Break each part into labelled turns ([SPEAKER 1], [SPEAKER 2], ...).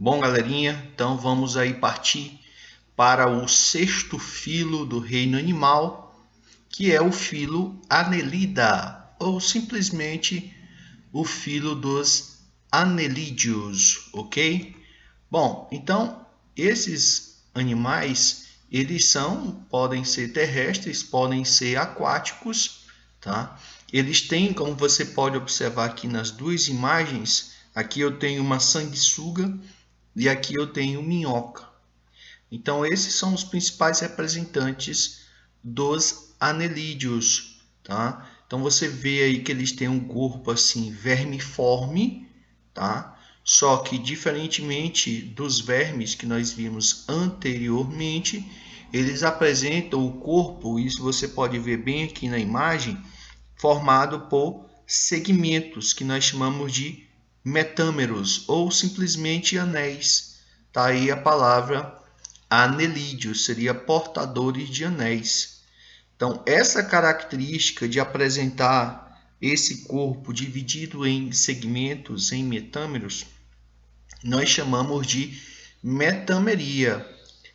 [SPEAKER 1] Bom, galerinha, então vamos aí partir para o sexto filo do reino animal, que é o filo Annelida, ou simplesmente o filo dos Annelídeos, ok? Bom, então esses animais, podem ser terrestres, podem ser aquáticos, tá? Eles têm, como você pode observar aqui nas duas imagens, aqui eu tenho uma sanguessuga e aqui eu tenho minhoca. Então esses são os principais representantes dos anelídeos, tá? Então você vê aí que eles têm um corpo assim vermiforme, tá? Só que diferentemente dos vermes que nós vimos anteriormente, eles apresentam o corpo, isso você pode ver bem aqui na imagem, formado por segmentos que nós chamamos de metâmeros ou simplesmente anéis. Tá aí a palavra anelídeo, seria portadores de anéis. Então, essa característica de apresentar esse corpo dividido em segmentos, em metâmeros, nós chamamos de metameria.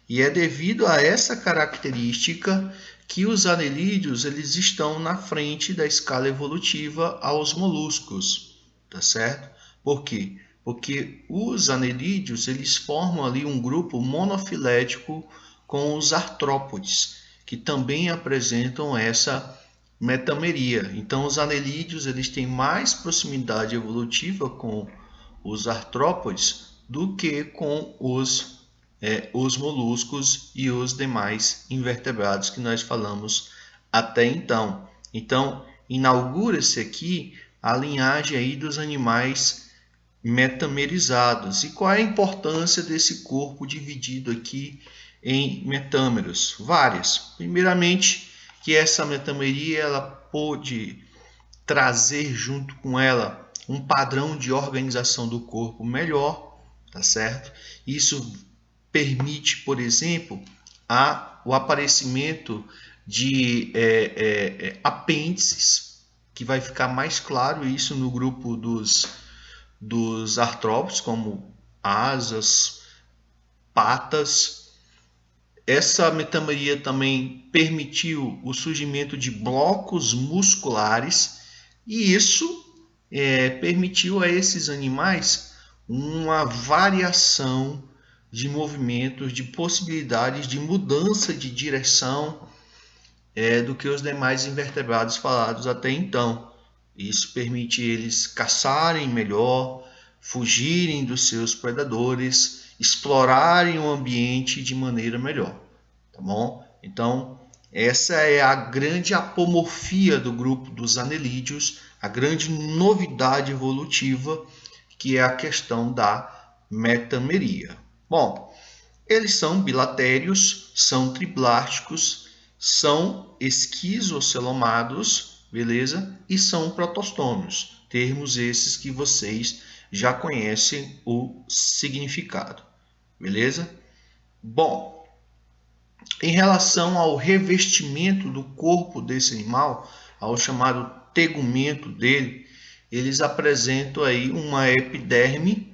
[SPEAKER 1] E é devido a essa característica que os anelídeos eles estão na frente da escala evolutiva aos moluscos, tá certo? Por quê? Porque os anelídeos eles formam ali um grupo monofilético com os artrópodes, que também apresentam essa metameria. Então, os anelídeos eles têm mais proximidade evolutiva com os artrópodes do que com os moluscos e os demais invertebrados que nós falamos até então. Então, inaugura-se aqui a linhagem aí dos animais metamerizados. E qual é a importância desse corpo dividido aqui em metâmeros? Várias. Primeiramente, que essa metameria ela pôde trazer junto com ela um padrão de organização do corpo melhor, tá certo? Isso permite, por exemplo, o aparecimento de apêndices, que vai ficar mais claro isso no grupo dos artrópodes, como asas, patas. Essa metameria também permitiu o surgimento de blocos musculares e isso permitiu a esses animais uma variação de movimentos, de possibilidades de mudança de direção do que os demais invertebrados falados até então. Isso permite eles caçarem melhor, fugirem dos seus predadores, explorarem o ambiente de maneira melhor, tá bom? Então, essa é a grande apomorfia do grupo dos anelídeos, a grande novidade evolutiva, que é a questão da metameria. Bom, eles são bilatérios, são triblásticos, são esquizocelomados, beleza? E são protostômios, termos esses que vocês já conhecem o significado, beleza? Bom, em relação ao revestimento do corpo desse animal, ao chamado tegumento dele, eles apresentam aí uma epiderme,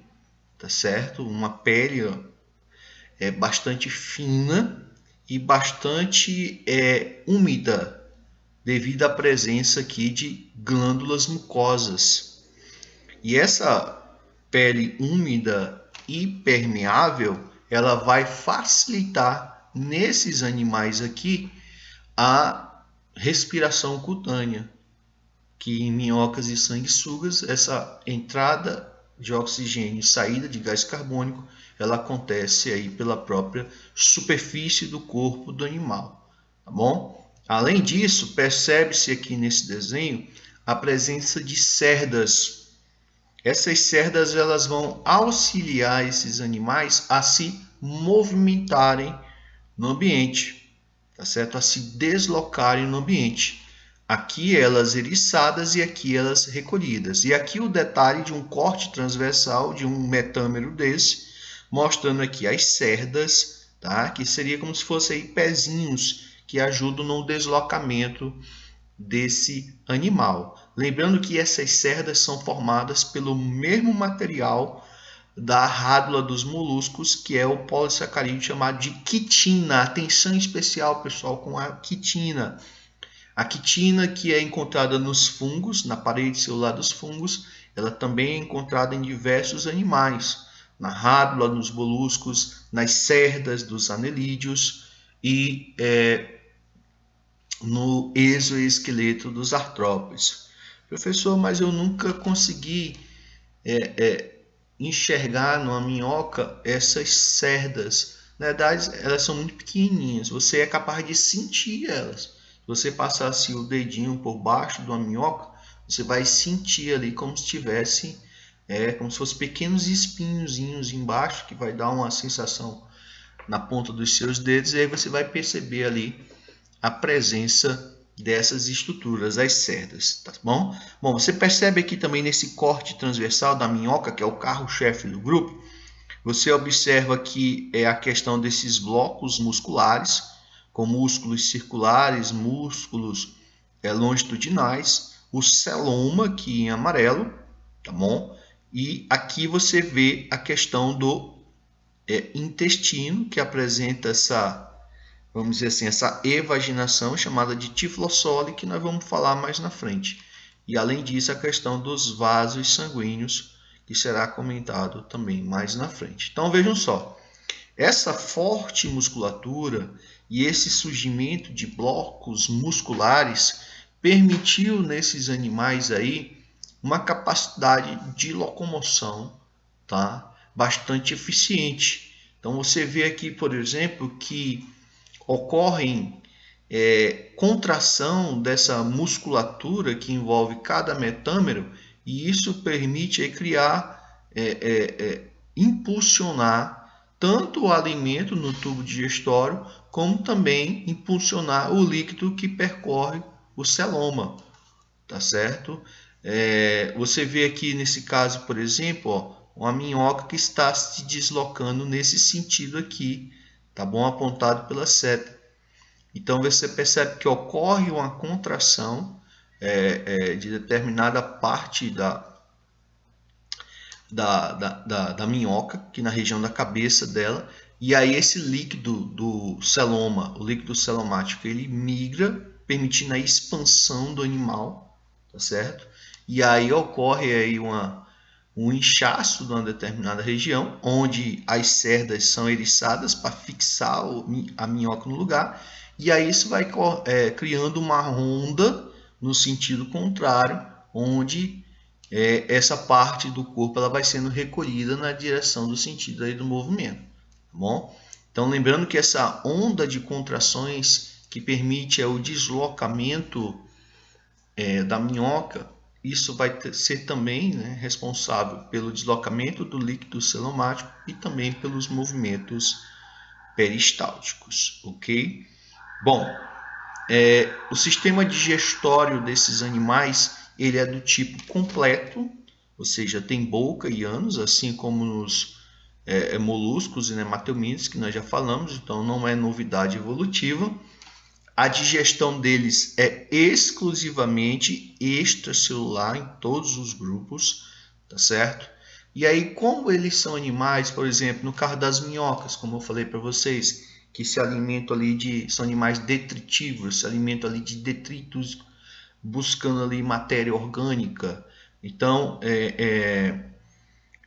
[SPEAKER 1] tá certo? Uma pele bastante fina e bastante úmida, devido à presença aqui de glândulas mucosas. E essa pele úmida e permeável, ela vai facilitar nesses animais aqui a respiração cutânea, que em minhocas e sanguessugas essa entrada de oxigênio e saída de gás carbônico ela acontece aí pela própria superfície do corpo do animal, tá bom? Além disso, percebe-se aqui nesse desenho a presença de cerdas. Essas cerdas elas vão auxiliar esses animais a se movimentarem no ambiente, tá certo? A se deslocarem no ambiente. Aqui elas eriçadas e aqui elas recolhidas. E aqui o detalhe de um corte transversal de um metâmero desse, mostrando aqui as cerdas, tá? Que seria como se fossem aí pezinhos que ajudam no deslocamento desse animal. Lembrando que essas cerdas são formadas pelo mesmo material da rádula dos moluscos, que é o polissacarídeo chamado de quitina. Atenção especial, pessoal, com a quitina. A quitina, que é encontrada nos fungos, na parede celular dos fungos, ela também é encontrada em diversos animais, na rádula, nos moluscos, nas cerdas dos anelídeos e no exoesqueleto dos artrópodes. Professor, mas eu nunca consegui enxergar numa minhoca essas cerdas. Na verdade, elas são muito pequenininhas. Você é capaz de sentir elas. Se você passar assim, o dedinho por baixo de uma minhoca, você vai sentir ali como se tivesse, como se fossem pequenos espinhozinhos embaixo, que vai dar uma sensação na ponta dos seus dedos, e aí você vai perceber ali a presença dessas estruturas, as cerdas, tá bom? Bom, você percebe aqui também nesse corte transversal da minhoca, que é o carro-chefe do grupo, você observa que é a questão desses blocos musculares, com músculos circulares, músculos longitudinais, o celoma, aqui em amarelo, tá bom? E aqui você vê a questão do intestino, que apresenta essa, vamos dizer assim, essa evaginação chamada de tiflossole, que nós vamos falar mais na frente. E além disso, a questão dos vasos sanguíneos, que será comentado também mais na frente. Então vejam só, essa forte musculatura e esse surgimento de blocos musculares permitiu nesses animais aí uma capacidade de locomoção, tá? Bastante eficiente. Então você vê aqui, por exemplo, que ocorrem contração dessa musculatura que envolve cada metâmero, e isso permite criar, impulsionar tanto o alimento no tubo digestório, como também impulsionar o líquido que percorre o celoma, tá certo? Você vê aqui nesse caso, por exemplo, ó, uma minhoca que está se deslocando nesse sentido aqui, tá bom? Apontado pela seta. Então você percebe que ocorre uma contração de determinada parte da minhoca, aqui na região da cabeça dela, e aí esse líquido do celoma, o líquido celomático, ele migra, permitindo a expansão do animal, tá certo? E aí ocorre aí um inchaço de uma determinada região, onde as cerdas são eriçadas para fixar a minhoca no lugar, e aí isso vai criando uma onda no sentido contrário, onde essa parte do corpo ela vai sendo recolhida na direção do sentido aí do movimento, tá bom? Então lembrando que essa onda de contrações que permite o deslocamento da minhoca, isso vai ser também, né, responsável pelo deslocamento do líquido celomático e também pelos movimentos peristálticos, ok? Bom, o sistema digestório desses animais ele é do tipo completo, ou seja, tem boca e ânus, assim como nos moluscos e nematomídeos, que nós já falamos, então não é novidade evolutiva. A digestão deles é exclusivamente extracelular em todos os grupos, tá certo? E aí, como eles são animais, por exemplo, no caso das minhocas, como eu falei para vocês, que se alimentam ali são animais detritívoros, se alimentam ali de detritos, buscando ali matéria orgânica. Então,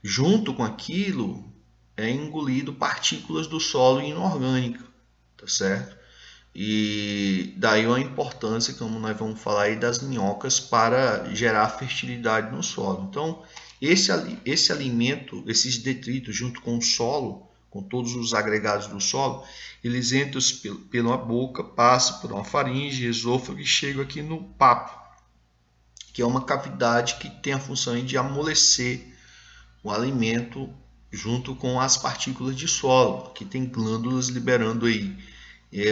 [SPEAKER 1] junto com aquilo, é engolido partículas do solo inorgânico, tá certo? E daí a importância, como nós vamos falar aí, das minhocas para gerar fertilidade no solo. Então, esse alimento, esses detritos, junto com o solo, com todos os agregados do solo, eles entram pela boca, passam por uma faringe, esôfago e chegam aqui no papo, que é uma cavidade que tem a função de amolecer o alimento junto com as partículas de solo, que tem glândulas liberando aí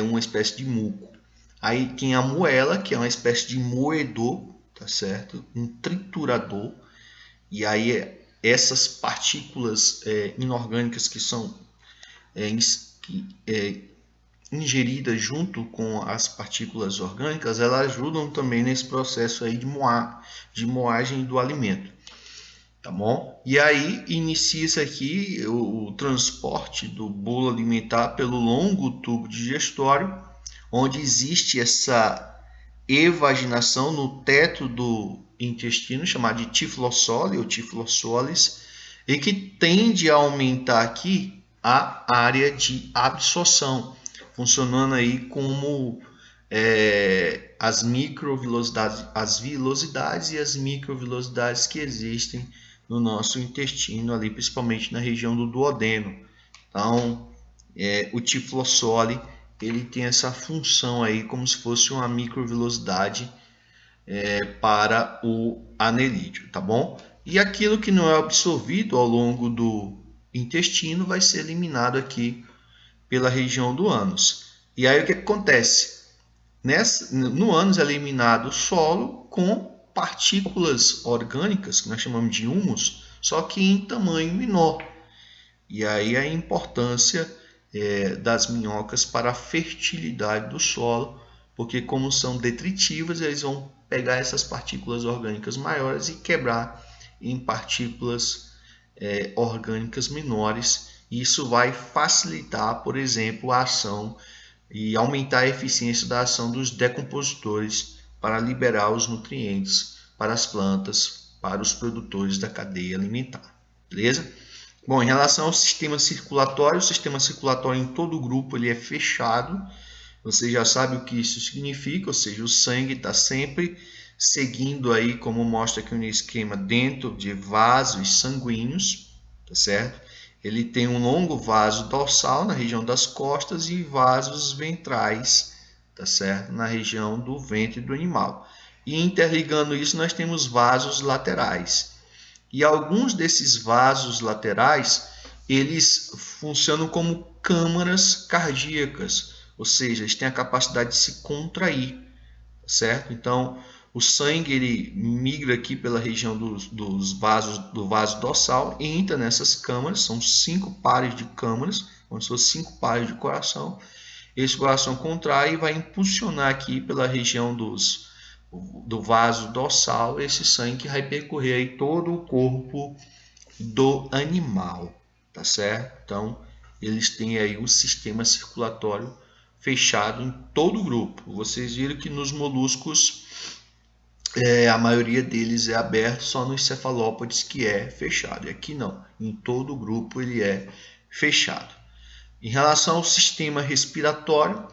[SPEAKER 1] uma espécie de muco. Aí tem a moela, que é uma espécie de moedor, tá certo? Um triturador. E aí essas partículas inorgânicas que são ingeridas junto com as partículas orgânicas, elas ajudam também nesse processo aí de moagem do alimento. tá bom? E aí inicia-se aqui o transporte do bolo alimentar pelo longo tubo digestório, onde existe essa evaginação no teto do intestino, chamado de tiflossole ou tiflossolis, e que tende a aumentar aqui a área de absorção, funcionando aí como as microvilosidades, as vilosidades e as microvilosidades que existem no nosso intestino, ali, principalmente na região do duodeno. Então, o tiflossole ele tem essa função aí como se fosse uma microvilosidade para o anelídeo, tá bom? E aquilo que não é absorvido ao longo do intestino vai ser eliminado aqui pela região do ânus. E aí o que acontece? No ânus é eliminado o solo com partículas orgânicas, que nós chamamos de humus, só que em tamanho menor. E aí a importância das minhocas para a fertilidade do solo, porque como são detritivas, eles vão pegar essas partículas orgânicas maiores e quebrar em partículas orgânicas menores. E isso vai facilitar, por exemplo, a ação e aumentar a eficiência da ação dos decompositores para liberar os nutrientes para as plantas, para os produtores da cadeia alimentar. Beleza? Bom, em relação ao sistema circulatório, o sistema circulatório em todo o grupo ele é fechado. Você já sabe o que isso significa, ou seja, o sangue está sempre seguindo aí, como mostra aqui no esquema, dentro de vasos sanguíneos, tá certo? Ele tem um longo vaso dorsal na região das costas e vasos ventrais, tá certo? Na região do ventre do animal. E interligando isso, nós temos vasos laterais. E alguns desses vasos laterais, eles funcionam como câmaras cardíacas, ou seja, eles têm a capacidade de se contrair, certo? Então, o sangue ele migra aqui pela região dos vasos, do vaso dorsal, entra nessas câmaras, são 5 pares de câmaras, como se fossem 5 pares de coração. Esse coração contrai e vai impulsionar aqui pela região do vaso dorsal esse sangue que vai percorrer aí todo o corpo do animal, tá certo? Então, eles têm aí um sistema circulatório fechado em todo o grupo. Vocês viram que nos moluscos a maioria deles é aberto, só nos cefalópodes que é fechado. E aqui não, em todo o grupo ele é fechado. Em relação ao sistema respiratório,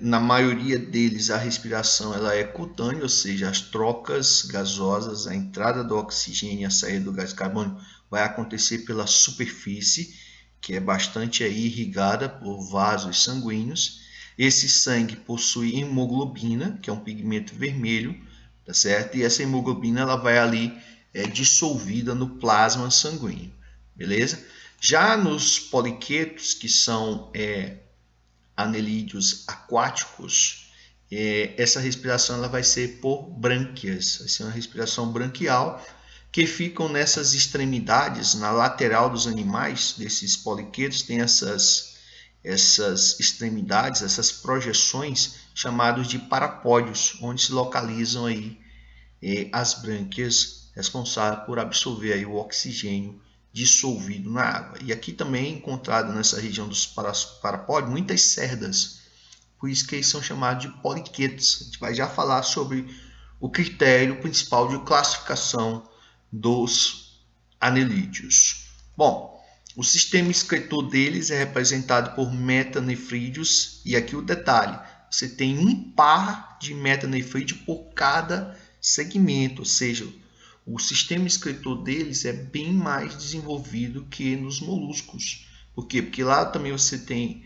[SPEAKER 1] na maioria deles a respiração ela é cutânea, ou seja, as trocas gasosas, a entrada do oxigênio e a saída do gás carbônico vai acontecer pela superfície, que é bastante irrigada por vasos sanguíneos. Esse sangue possui hemoglobina, que é um pigmento vermelho, tá certo? E essa hemoglobina ela vai ali dissolvida no plasma sanguíneo, beleza? Já nos poliquetos, que são anelídeos aquáticos, essa respiração ela vai ser por brânquias, vai ser uma respiração branquial, que ficam nessas extremidades, na lateral dos animais, desses poliquetos, tem essas extremidades, essas projeções, chamadas de parapódios, onde se localizam aí as brânquias responsáveis por absorver aí o oxigênio dissolvido na água. E aqui também é encontrado nessa região dos parapódios muitas cerdas, por isso que eles são chamados de poliquetos. A gente vai já falar sobre o critério principal de classificação dos anelídeos. Bom, o sistema excretor deles é representado por metanefrídeos, e aqui o detalhe, você tem um par de metanefrídeos por cada segmento, ou seja, o sistema excretor deles é bem mais desenvolvido que nos moluscos. Por quê? Porque lá também você tem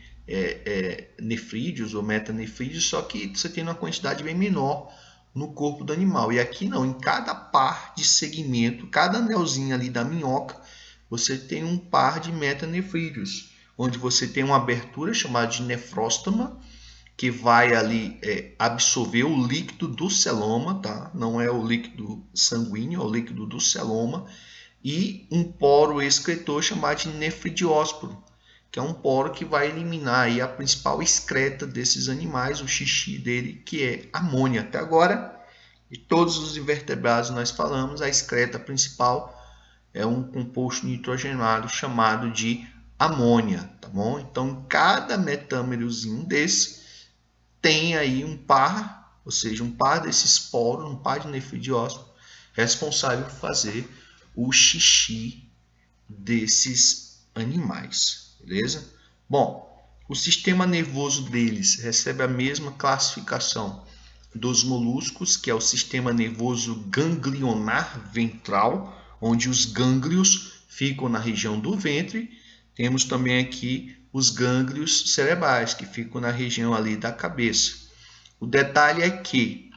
[SPEAKER 1] nefrídeos ou metanefrídeos, só que você tem uma quantidade bem menor no corpo do animal. E aqui não, em cada par de segmento, cada anelzinho ali da minhoca, você tem um par de metanefrídeos, onde você tem uma abertura chamada de nefróstoma, que vai ali absorver o líquido do celoma, tá? Não é o líquido sanguíneo, é o líquido do celoma, e um poro excretor chamado de nefridiósporo, que é um poro que vai eliminar aí a principal excreta desses animais, o xixi dele, que é amônia. Até agora, E todos os invertebrados nós falamos, a excreta principal é um composto nitrogenado chamado de amônia, tá bom? Então, cada metâmerozinho desse tem aí um par, ou seja, um par desses poros, um par de nefridiócitos, responsável por fazer o xixi desses animais, beleza? Bom, o sistema nervoso deles recebe a mesma classificação dos moluscos, que é o sistema nervoso ganglionar ventral, onde os gânglios ficam na região do ventre. Temos também aqui os gânglios cerebrais, que ficam na região ali da cabeça. O detalhe é que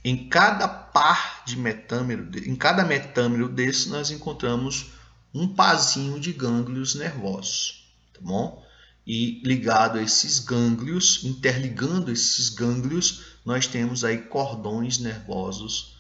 [SPEAKER 1] em cada par de metâmero, em cada metâmero desse, nós encontramos um parzinho de gânglios nervosos, tá bom? E ligado a esses gânglios, interligando esses gânglios, nós temos aí cordões nervosos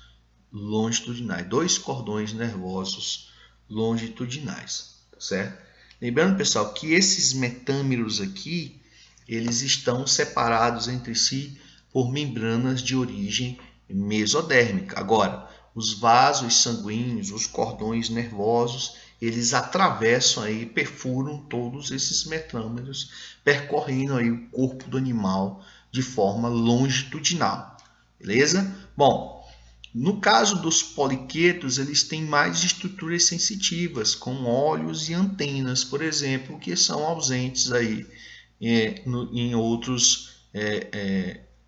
[SPEAKER 1] longitudinais, 2 cordões nervosos longitudinais, tá certo? Lembrando, pessoal, que esses metâmeros aqui, eles estão separados entre si por membranas de origem mesodérmica. Agora, os vasos sanguíneos, os cordões nervosos, eles atravessam aí, perfuram todos esses metâmeros, percorrendo aí o corpo do animal de forma longitudinal, beleza? Bom, no caso dos poliquetos, eles têm mais estruturas sensitivas, com olhos e antenas, por exemplo, que são ausentes aí em outros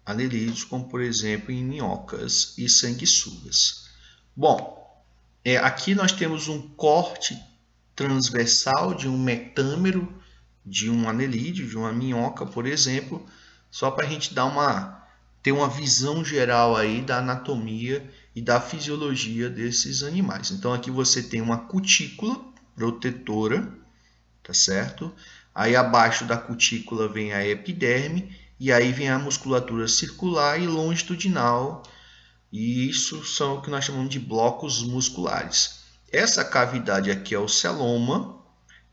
[SPEAKER 1] anelídeos, como por exemplo em minhocas e sanguessugas. Bom, aqui nós temos um corte transversal de um metâmero de um anelídeo, de uma minhoca, por exemplo, só para a gente ter uma visão geral aí da anatomia e da fisiologia desses animais. Então aqui você tem uma cutícula protetora, tá certo? Aí abaixo da cutícula vem a epiderme e aí vem a musculatura circular e longitudinal, e isso são o que nós chamamos de blocos musculares. Essa cavidade aqui é o celoma,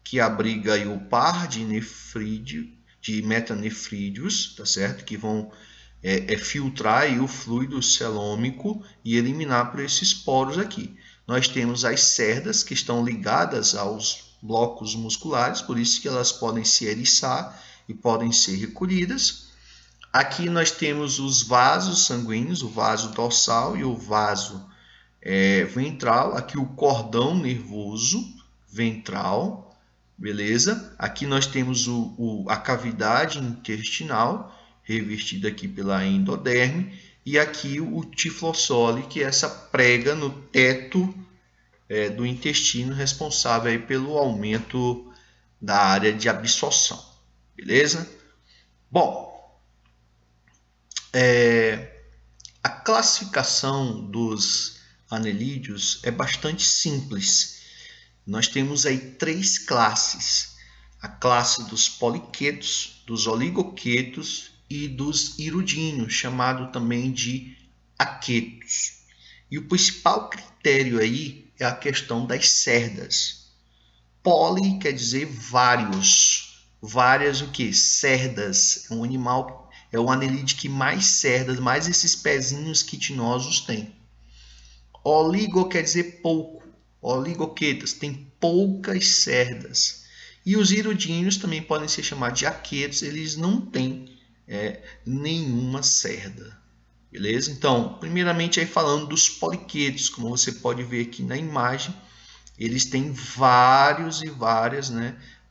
[SPEAKER 1] que abriga aí o par de metanefrídeos, tá certo? Que vão filtrar aí o fluido celômico e eliminar por esses poros aqui. Nós temos as cerdas, que estão ligadas aos blocos musculares, por isso que elas podem se eriçar e podem ser recolhidas. Aqui nós temos os vasos sanguíneos, o vaso dorsal e o vaso ventral. Aqui o cordão nervoso ventral, beleza? Aqui nós temos a cavidade intestinal, revestida aqui pela endoderme, e aqui o tiflossole, que é essa prega no teto do intestino, responsável aí pelo aumento da área de absorção, beleza? Bom, a classificação dos anelídeos é bastante simples. Nós temos aí 3 classes: a classe dos poliquetos, dos oligoquetos e dos hirudíneos, chamado também de aquetos. E o principal critério aí é a questão das cerdas. Poli quer dizer vários. Várias o que? Cerdas. É um animal, é o anelídeo que mais cerdas, mais esses pezinhos quitinosos tem. Oligo quer dizer pouco. Oligoquetas tem poucas cerdas. E os hirudíneos também podem ser chamados de aquetos, eles não têm nenhuma cerda, beleza? Então, primeiramente aí falando dos poliquetos, como você pode ver aqui na imagem, eles têm vários e várias,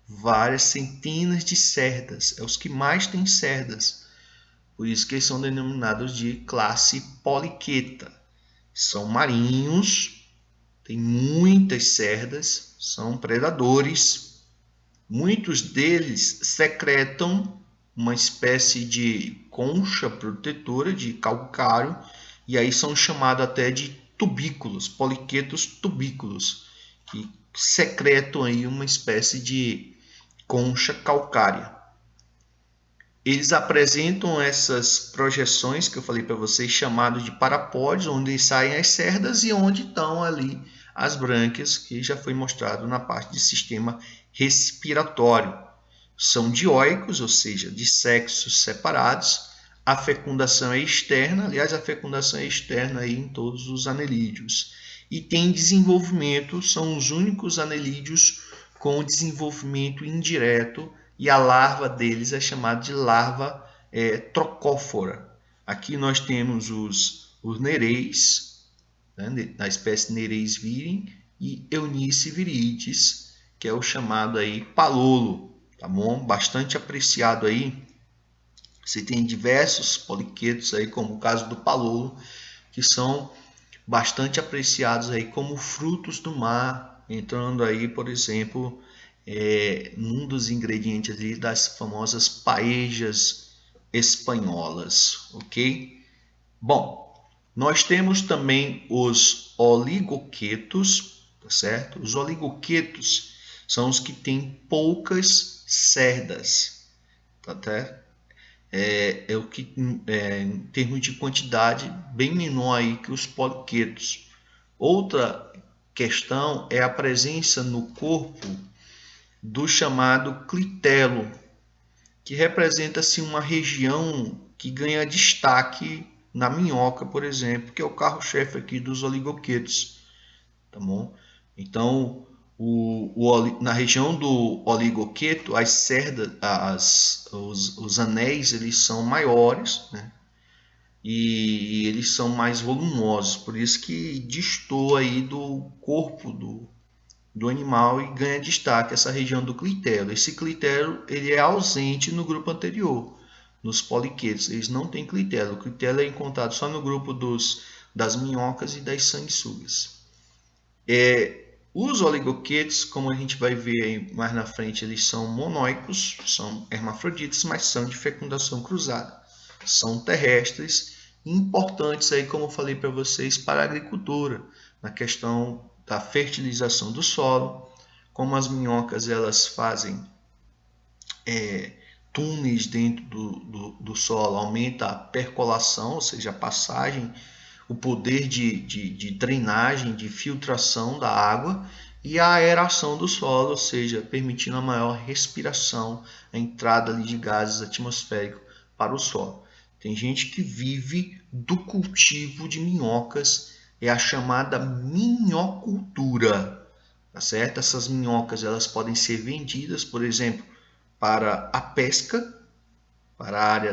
[SPEAKER 1] várias centenas de cerdas, é os que mais têm cerdas, por isso que eles são denominados de classe poliqueta. São marinhos, têm muitas cerdas, são predadores. Muitos deles secretam uma espécie de concha protetora de calcário, e aí são chamados até de tubículos, poliquetos tubículos, que secretam aí uma espécie de concha calcária. Eles apresentam essas projeções que eu falei para vocês, chamadas de parapódios, onde saem as cerdas e onde estão ali as brânquias, que já foi mostrado na parte de sistema respiratório. São dioicos, ou seja, de sexos separados. a fecundação é externa, aliás, a fecundação é externa aí em todos os anelídeos. E tem desenvolvimento, são os únicos anelídeos com desenvolvimento indireto, e a larva deles é chamada de larva trocófora. Aqui nós temos os nereis, né, da espécie Nereis virin, e Eunice viridis, que é o chamado aí palolo, tá bom? Bastante apreciado aí. Você tem diversos poliquetos aí, como o caso do palolo, que são bastante apreciados aí como frutos do mar, entrando aí, por exemplo, num dos ingredientes ali das famosas paellas espanholas, ok? Bom, nós temos também os oligoquetos, tá certo? Os oligoquetos são os que têm poucas cerdas, tá certo? É o que, em termos de quantidade, bem menor aí que os poliquetos. Outra questão é a presença no corpo do chamado clitelo, que representa-se uma região que ganha destaque na minhoca, por exemplo, que é o carro-chefe aqui dos oligoquetos, tá bom? Então, na região do oligoqueto, as cerdas, os anéis, eles são maiores, né? E eles são mais volumosos, por isso que destoa aí do corpo do animal e ganha destaque essa região do clitelo. Esse clitelo ele é ausente no grupo anterior, nos poliquetos, eles não têm clitelo. O clitelo é encontrado só no grupo das minhocas e das sanguessugas. Os oligoquetos, como a gente vai ver aí mais na frente, eles são monóicos, são hermafroditas, mas são de fecundação cruzada. São terrestres, importantes aí, como eu falei para vocês, para a agricultura, na questão da fertilização do solo. Como as minhocas elas fazem túneis dentro do solo, aumenta a percolação, ou seja, a passagem, o poder de drenagem, de filtração da água, e a aeração do solo, ou seja, permitindo a maior respiração, a entrada de gases atmosféricos para o solo. Tem gente que vive do cultivo de minhocas, é a chamada minhocultura, tá certo? Essas minhocas elas podem ser vendidas, por exemplo, para a pesca, para a área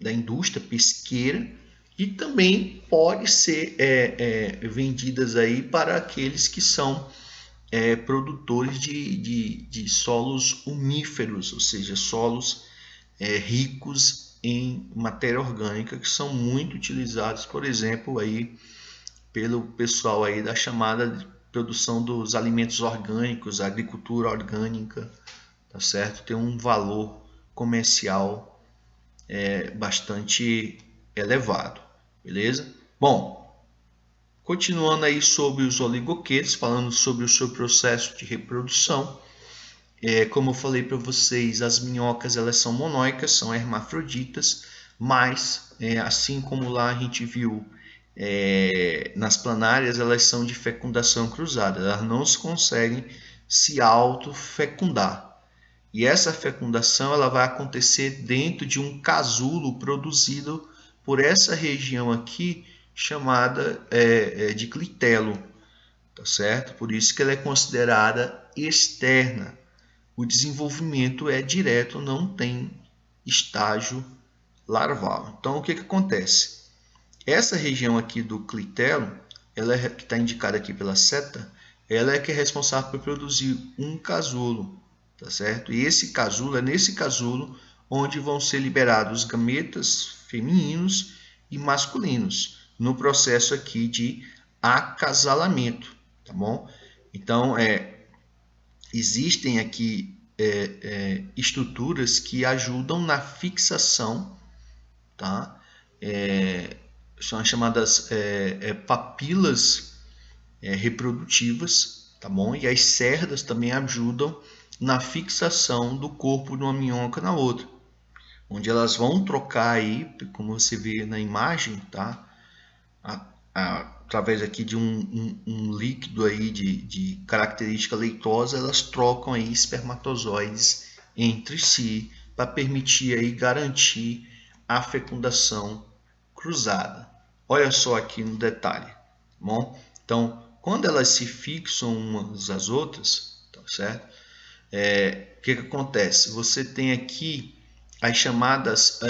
[SPEAKER 1] da indústria pesqueira, e também pode ser vendidas aí para aqueles que são produtores de solos umíferos, ou seja, solos ricos em matéria orgânica, que são muito utilizados, por exemplo, aí pelo pessoal aí da chamada produção dos alimentos orgânicos, a agricultura orgânica, tá certo? Tem um valor comercial bastante elevado, beleza? Bom, continuando aí sobre os oligoquetos, falando sobre o seu processo de reprodução, como eu falei para vocês, as minhocas elas são monóicas, são hermafroditas, mas assim como lá a gente viu nas planárias, elas são de fecundação cruzada, elas não conseguem se autofecundar. E essa fecundação ela vai acontecer dentro de um casulo produzido por essa região aqui chamada de clitelo, tá certo? Por isso que ela é considerada externa. O desenvolvimento é direto, não tem estágio larval. Então, o que acontece? Essa região aqui do clitelo, ela que está indicada aqui pela seta, ela é que é responsável por produzir um casulo, tá certo? E esse casulo, é nesse casulo onde vão ser liberados gametas femininos e masculinos, no processo aqui de acasalamento, tá bom? Então, existem aqui estruturas que ajudam na fixação, tá? São as chamadas papilas reprodutivas, tá bom? E as cerdas também ajudam na fixação do corpo de uma minhoca na outra, onde elas vão trocar aí, como você vê na imagem, tá? Através aqui de um líquido aí de característica leitosa, elas trocam aí espermatozoides entre si para permitir aí garantir a fecundação cruzada. Olha só aqui no detalhe, tá bom? Então, quando elas se fixam umas às outras, tá certo? O que acontece? Você tem aqui as chamadas,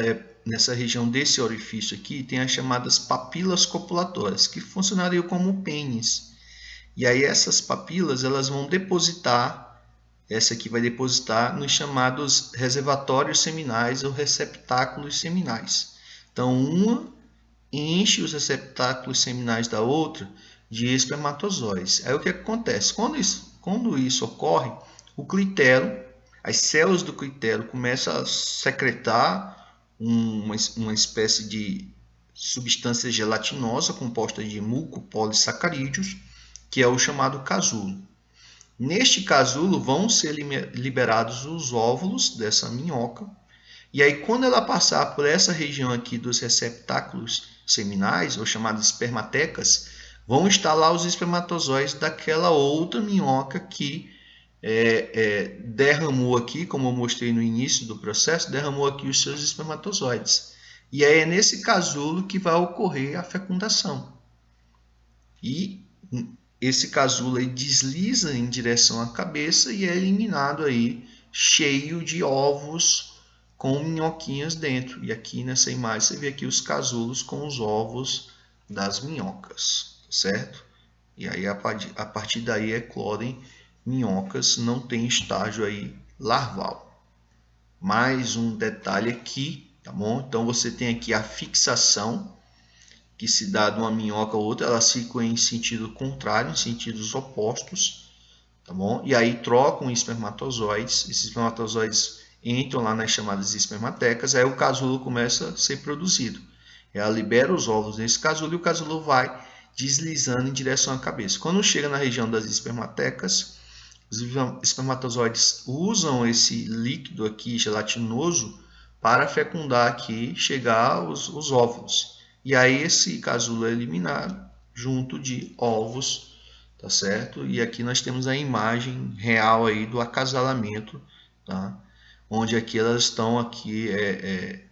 [SPEAKER 1] nessa região desse orifício aqui, tem as chamadas papilas copulatórias, que funcionariam como pênis. E aí essas papilas, elas vão depositar, essa aqui vai depositar nos chamados reservatórios seminais ou receptáculos seminais. Então, uma enche os receptáculos seminais da outra de espermatozoides. Aí o que acontece? Quando isso ocorre, o clitelo, as células do clitelo começam a secretar uma espécie de substância gelatinosa composta de mucopolissacarídeos, que é o chamado casulo. Neste casulo vão ser liberados os óvulos dessa minhoca, e aí quando ela passar por essa região aqui dos receptáculos seminais, ou chamadas espermatecas, vão estar lá os espermatozoides daquela outra minhoca que derramou aqui, como eu mostrei no início do processo, derramou aqui os seus espermatozoides. E aí é nesse casulo que vai ocorrer a fecundação. E esse casulo aí desliza em direção à cabeça e é eliminado aí cheio de ovos com minhoquinhas dentro. E aqui nessa imagem você vê aqui os casulos com os ovos das minhocas, certo? E aí a partir daí eclodem minhocas, não tem estágio aí larval. Mais um detalhe aqui, tá bom? Então você tem aqui a fixação, que se dá de uma minhoca a outra, elas ficam em sentido contrário, em sentidos opostos, tá bom? E aí trocam espermatozoides, esses espermatozoides entram lá nas chamadas espermatecas, aí o casulo começa a ser produzido. Ela libera os óvulos nesse casulo e o casulo vai deslizando em direção à cabeça. Quando chega na região das espermatecas, os espermatozoides usam esse líquido aqui gelatinoso para fecundar aqui, chegar aos óvulos. E aí esse casulo é eliminado junto de ovos, tá certo? E aqui nós temos a imagem real aí do acasalamento, tá? Onde aqui elas estão aqui é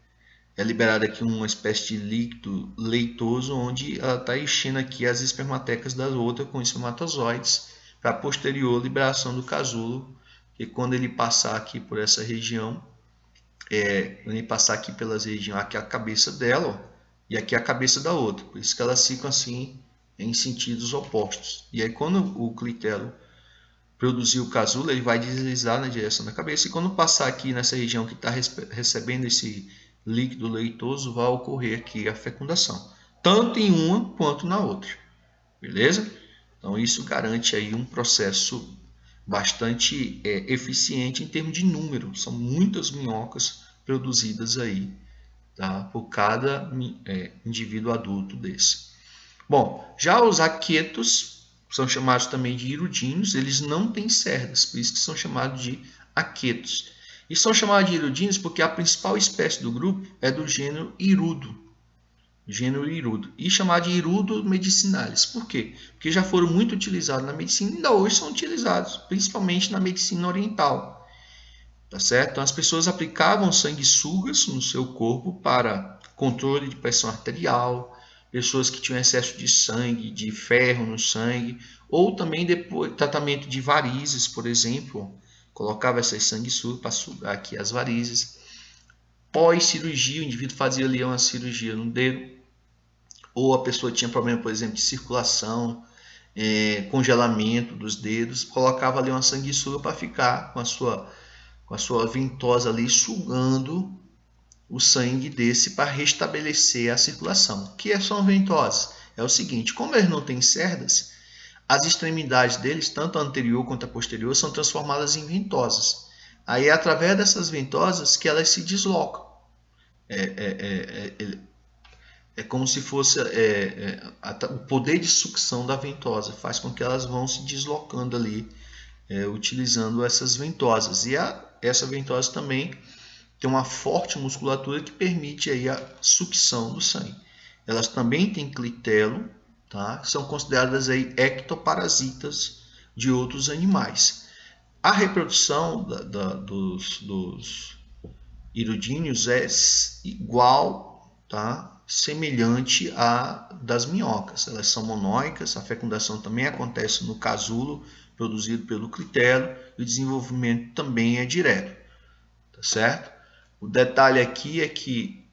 [SPEAKER 1] liberada aqui uma espécie de líquido leitoso, onde ela está enchendo aqui as espermatecas da outra com espermatozoides para a posterior liberação do casulo, que quando ele passar aqui por essa região, quando ele passar aqui pelas regiões, aqui a cabeça dela, ó, e aqui a cabeça da outra, por isso que elas ficam assim em sentidos opostos. E aí quando o clitelo produzir o casulo, ele vai deslizar na direção da cabeça, e quando passar aqui nessa região que está recebendo esse líquido leitoso, vai ocorrer aqui a fecundação, tanto em uma quanto na outra, beleza? Então isso garante aí um processo bastante eficiente em termos de número, são muitas minhocas produzidas aí, tá? Por cada indivíduo adulto desse. Bom, já os aquetos são chamados também de hirudinos, eles não têm cerdas, por isso que são chamados de aquetos. E são chamados de hirudinos porque a principal espécie do grupo é do gênero Hirudo, e chamado de Hirudo medicinalis. Por quê? Porque já foram muito utilizados na medicina e ainda hoje são utilizados, principalmente na medicina oriental. Tá certo? Então, as pessoas aplicavam sanguessugas no seu corpo para controle de pressão arterial, pessoas que tinham excesso de sangue, de ferro no sangue, ou também depois tratamento de varizes, por exemplo, colocava essas sanguessugas para sugar aqui as varizes. Pós-cirurgia, o indivíduo fazia ali uma cirurgia no dedo, ou a pessoa tinha problema, por exemplo, de circulação, congelamento dos dedos, colocava ali uma sanguessuga para ficar com a sua ventosa ali sugando o sangue desse para restabelecer a circulação. O que são ventosas? É o seguinte, como eles não têm cerdas, as extremidades deles, tanto a anterior quanto a posterior, são transformadas em ventosas. Aí é através dessas ventosas que elas se deslocam. É como se fosse o poder de sucção da ventosa, faz com que elas vão se deslocando ali, utilizando essas ventosas. E essa ventosa também tem uma forte musculatura que permite aí a sucção do sangue. Elas também têm clitelo, tá? São consideradas aí ectoparasitas de outros animais. A reprodução iridíneos é igual, tá? Semelhante à das minhocas. Elas são monóicas, a fecundação também acontece no casulo, produzido pelo clitelo, e o desenvolvimento também é direto, tá certo? O detalhe aqui é que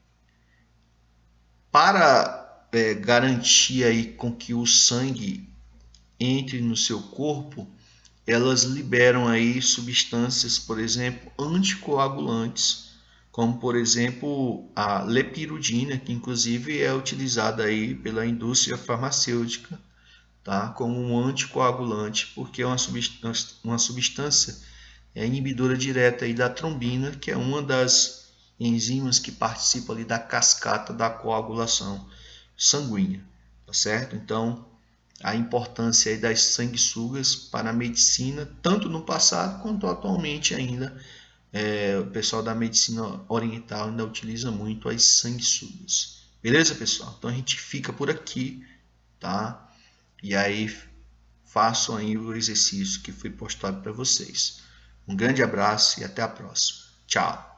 [SPEAKER 1] para garantir aí com que o sangue entre no seu corpo, elas liberam aí substâncias, por exemplo, anticoagulantes, como por exemplo a lepirudina, que inclusive é utilizada aí pela indústria farmacêutica, tá? Como um anticoagulante, porque é uma substância inibidora direta aí da trombina, que é uma das enzimas que participa ali da cascata da coagulação sanguínea, tá certo? Então, a importância aí das sanguessugas para a medicina, tanto no passado quanto atualmente ainda. O pessoal da medicina oriental ainda utiliza muito as sanguessugas. Beleza, pessoal? Então a gente fica por aqui, tá? E aí façam aí o exercício que foi postado para vocês. Um grande abraço e até a próxima. Tchau!